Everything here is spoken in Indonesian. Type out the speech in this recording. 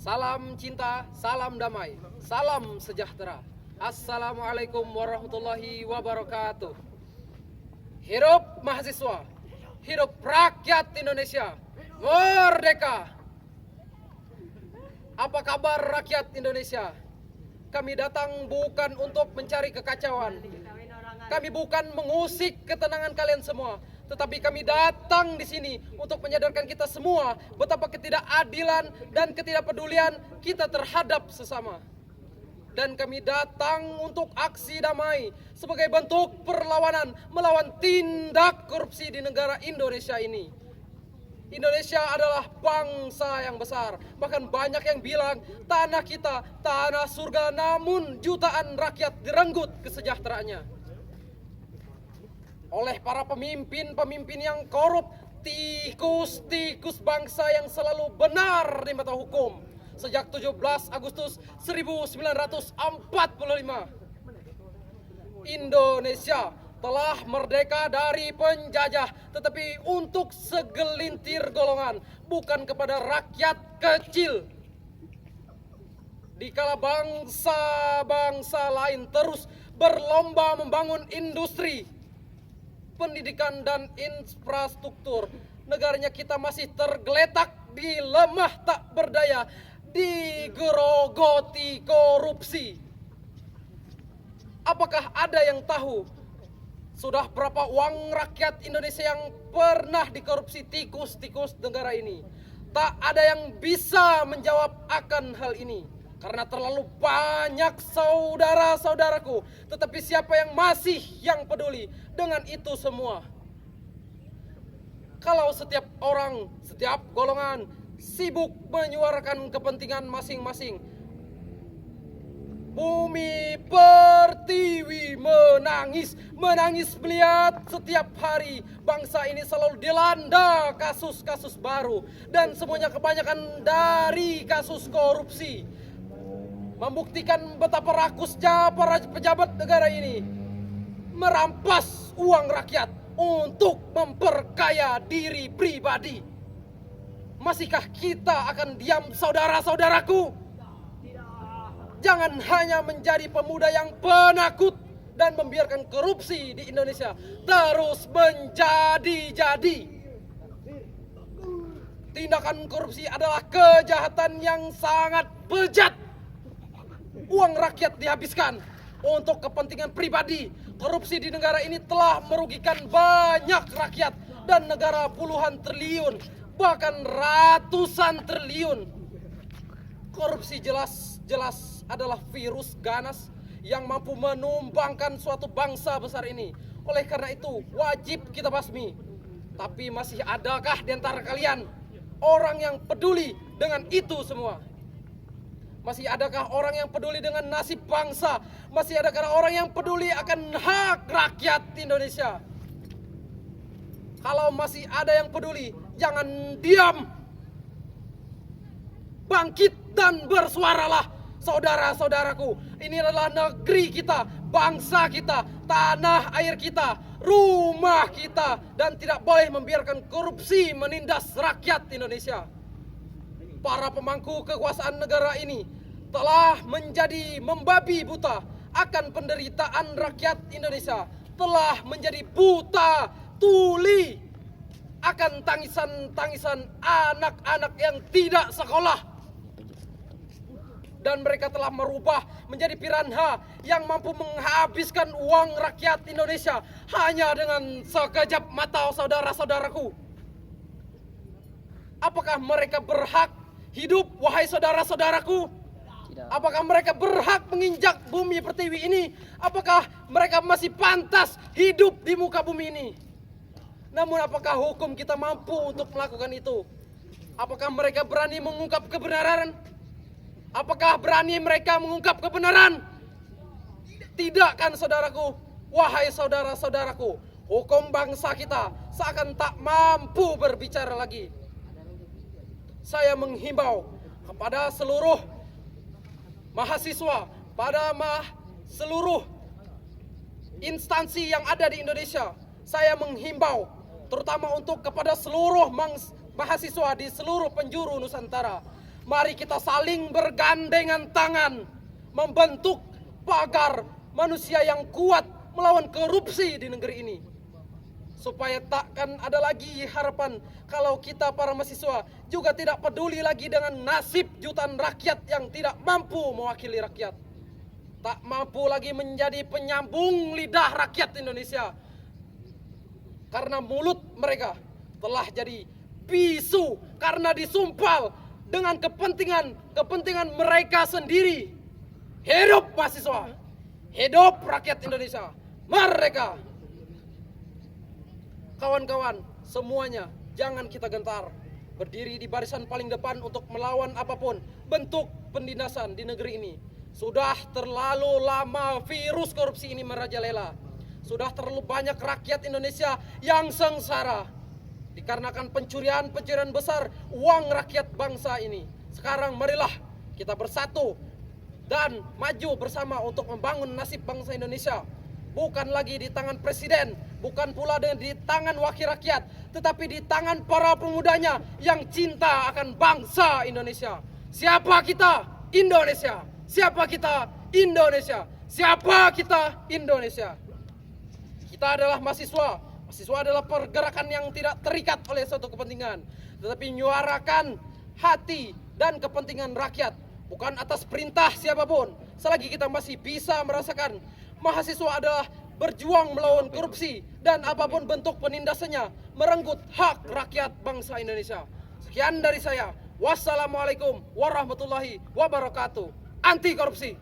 Salam cinta, salam damai, salam sejahtera. Assalamualaikum warahmatullahi wabarakatuh. Hidup mahasiswa, hidup rakyat Indonesia, merdeka. Apa kabar rakyat Indonesia? Kami datang bukan untuk mencari kekacauan. Kami bukan mengusik ketenangan kalian semua, tetapi kami datang di sini untuk menyadarkan kita semua betapa ketidakadilan dan ketidakpedulian kita terhadap sesama. Dan kami datang untuk aksi damai sebagai bentuk perlawanan melawan tindak korupsi di negara Indonesia ini. Indonesia adalah bangsa yang besar. Bahkan banyak yang bilang tanah kita, tanah surga, namun jutaan rakyat direnggut kesejahteraannya oleh para pemimpin-pemimpin yang korup, tikus-tikus bangsa yang selalu benar di mata hukum. Sejak 17 Agustus 1945, Indonesia telah merdeka dari penjajah, tetapi untuk segelintir golongan, bukan kepada rakyat kecil. Dikala bangsa-bangsa lain terus berlomba membangun industri, pendidikan dan infrastruktur, negaranya kita masih tergeletak di lemah tak berdaya, digerogoti korupsi. Apakah ada yang tahu sudah berapa uang rakyat Indonesia yang pernah dikorupsi tikus-tikus negara ini? Tak ada yang bisa menjawab akan hal ini karena terlalu banyak saudara-saudaraku. Tetapi siapa yang masih yang peduli dengan itu semua? Kalau setiap orang, setiap golongan sibuk menyuarakan kepentingan masing-masing, bumi pertiwi menangis melihat setiap hari bangsa ini selalu dilanda kasus-kasus baru, dan semuanya kebanyakan dari kasus korupsi. Membuktikan betapa rakusnya para pejabat negara ini merampas uang rakyat untuk memperkaya diri pribadi. Masihkah kita akan diam, saudara-saudaraku? Jangan hanya menjadi pemuda yang penakut dan membiarkan korupsi di Indonesia terus menjadi-jadi. Tindakan korupsi adalah kejahatan yang sangat bejat. Uang rakyat dihabiskan untuk kepentingan pribadi. Korupsi di negara ini telah merugikan banyak rakyat dan negara puluhan triliun, bahkan ratusan triliun. Korupsi jelas-jelas adalah virus ganas yang mampu menumbangkan suatu bangsa besar ini. Oleh karena itu wajib kita basmi. Tapi masih adakah di antara kalian orang yang peduli dengan itu semua? Masih adakah orang yang peduli dengan nasib bangsa? Masih adakah orang yang peduli akan hak rakyat Indonesia? Kalau masih ada yang peduli, jangan diam. Bangkit dan bersuaralah, saudara-saudaraku. Ini adalah negeri kita, bangsa kita, tanah air kita, rumah kita, dan tidak boleh membiarkan korupsi menindas rakyat Indonesia. Para pemangku kekuasaan negara ini telah menjadi membabi buta akan penderitaan rakyat Indonesia, telah menjadi buta tuli akan tangisan-tangisan anak-anak yang tidak sekolah. Dan mereka telah merubah menjadi piranha yang mampu menghabiskan uang rakyat Indonesia hanya dengan sekejap mata, saudara-saudaraku. Apakah mereka berhak hidup, wahai saudara-saudaraku? Tidak. Apakah mereka berhak menginjak bumi pertiwi ini? Apakah mereka masih pantas hidup di muka bumi ini? Namun apakah hukum kita mampu untuk melakukan itu? Apakah mereka berani mengungkap kebenaran? Apakah berani mereka mengungkap kebenaran? Tidak kan, saudaraku? Wahai saudara-saudaraku, hukum bangsa kita seakan tak mampu berbicara lagi. Saya menghimbau kepada seluruh mahasiswa, pada seluruh instansi yang ada di Indonesia. Saya menghimbau terutama untuk kepada seluruh mahasiswa di seluruh penjuru Nusantara. Mari kita saling bergandengan tangan membentuk pagar manusia yang kuat melawan korupsi di negeri ini. Supaya takkan ada lagi harapan kalau kita para mahasiswa juga tidak peduli lagi dengan nasib jutaan rakyat yang tidak mampu mewakili rakyat. Tak mampu lagi menjadi penyambung lidah rakyat Indonesia. Karena mulut mereka telah jadi bisu karena disumpal dengan kepentingan mereka sendiri. Hidup mahasiswa, hidup rakyat Indonesia, merdeka. Kawan-kawan, semuanya jangan kita gentar. Berdiri di barisan paling depan untuk melawan apapun bentuk penindasan di negeri ini. Sudah terlalu lama virus korupsi ini merajalela. Sudah terlalu banyak rakyat Indonesia yang sengsara dikarenakan pencurian besar uang rakyat bangsa ini. Sekarang marilah kita bersatu dan maju bersama untuk membangun nasib bangsa Indonesia. Bukan lagi di tangan presiden, bukan pula di tangan wakil rakyat, tetapi di tangan para pemudanya yang cinta akan bangsa Indonesia. Siapa kita? Indonesia. Siapa kita? Indonesia. Siapa kita? Indonesia. Kita adalah mahasiswa. Mahasiswa adalah pergerakan yang tidak terikat oleh suatu kepentingan, tetapi menyuarakan hati dan kepentingan rakyat, bukan atas perintah siapapun. Selagi kita masih bisa merasakan mahasiswa adalah berjuang melawan korupsi dan apapun bentuk penindasannya, merenggut hak rakyat bangsa Indonesia. Sekian dari saya. Wassalamualaikum warahmatullahi wabarakatuh. Anti korupsi.